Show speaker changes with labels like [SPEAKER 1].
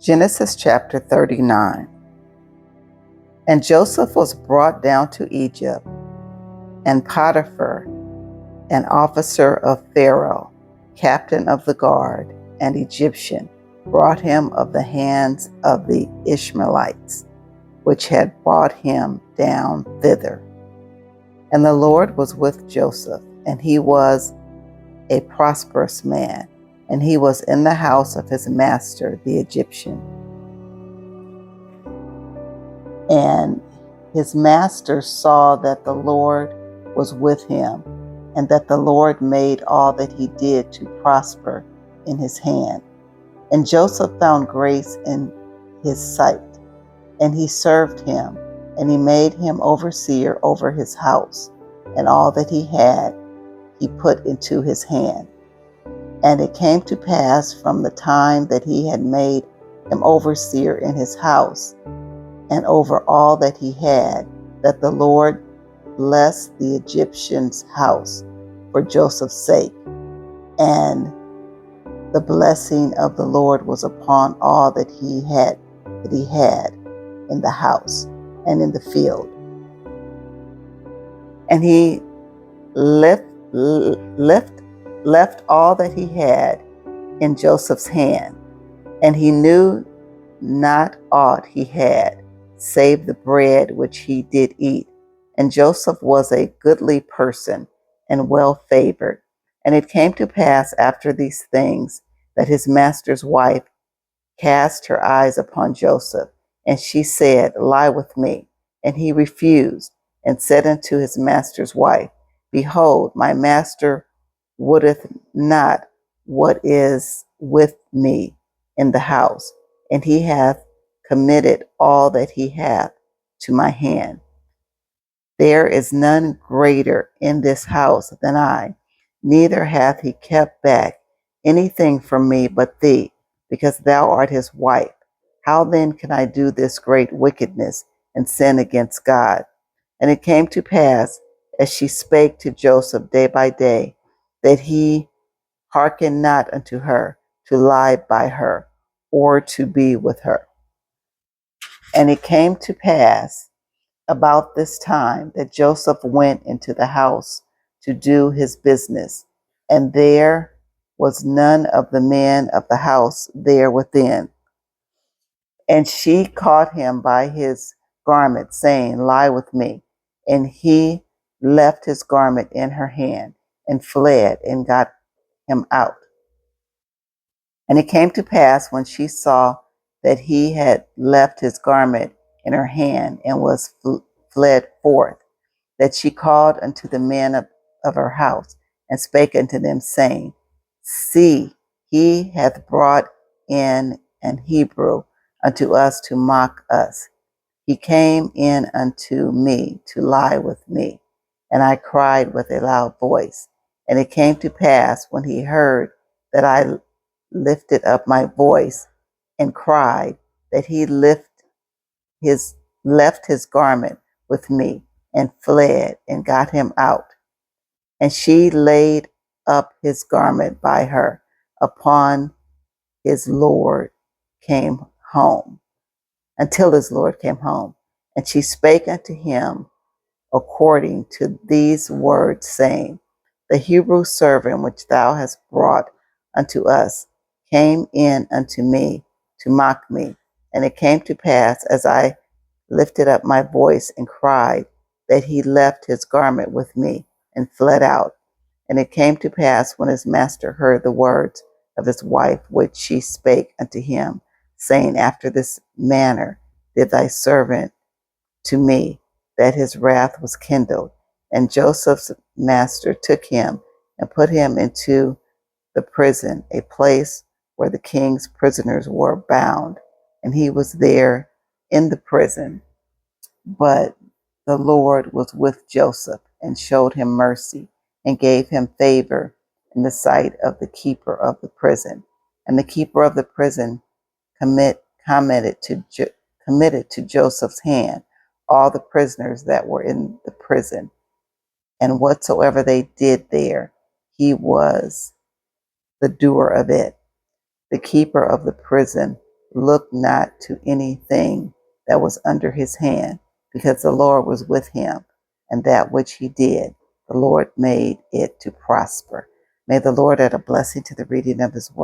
[SPEAKER 1] Genesis chapter 39. And Joseph was brought down to Egypt, and Potiphar, an officer of Pharaoh, captain of the guard, and Egyptian, brought him of the hands of the Ishmaelites, which had brought him down thither. And the Lord was with Joseph, and he was a prosperous man, and he was in the house of his master the Egyptian. And his master saw that the Lord was with him, and that the Lord made all that he did to prosper in his hand. And Joseph found grace in his sight, and he served him, and he made him overseer over his house, and all that he had he put into his hand. And it came to pass from the time that he had made him overseer in his house, and over all that he had, that the Lord blessed the Egyptian's house for Joseph's sake. And the blessing of the Lord was upon all that he had in the house and in the field. And he left all that he had in Joseph's hand, and he knew not aught he had, save the bread which he did eat. And Joseph was a goodly person and well favored. And it came to pass after these things that his master's wife cast her eyes upon Joseph, and she said, Lie with me. And he refused, and said unto his master's wife, Behold, my master wotteth not what is with me in the house, and he hath committed all that he hath to my hand. There is none greater in this house than I, neither hath he kept back anything from me but thee, because thou art his wife. How then can I do this great wickedness and sin against God? And it came to pass, as she spake to Joseph day by day, that he hearkened not unto her to lie by her or to be with her. And it came to pass about this time that Joseph went into the house to do his business, and there was none of the men of the house there within. And she caught him by his garment, saying, Lie with me. And he left his garment in her hand, and fled, and got him out. And it came to pass, when she saw that he had left his garment in her hand, and was fled forth, that she called unto the men of her house, and spake unto them, saying, See, he hath brought in an Hebrew unto us to mock us. He came in unto me to lie with me. And I cried with a loud voice. And it came to pass, when he heard that I lifted up my voice and cried, that he left his garment with me, and fled, and got him out. And she laid up his garment by her upon his Lord came home, until his Lord came home. And she spake unto him according to these words, saying, The Hebrew servant which thou hast brought unto us came in unto me to mock me. And it came to pass, as I lifted up my voice and cried, that he left his garment with me and fled out. And it came to pass, when his master heard the words of his wife, which she spake unto him, saying, After this manner did thy servant to me, that his wrath was kindled. And Joseph's master took him and put him into the prison, a place where the king's prisoners were bound. And he was there in the prison. But the Lord was with Joseph, and showed him mercy, and gave him favor in the sight of the keeper of the prison. And the keeper of the prison committed to Joseph's hand all the prisoners that were in the prison. And whatsoever they did there, he was the doer of it. The keeper of the prison looked not to anything that was under his hand, because the Lord was with him, and that which he did, the Lord made it to prosper. May the Lord add a blessing to the reading of his word.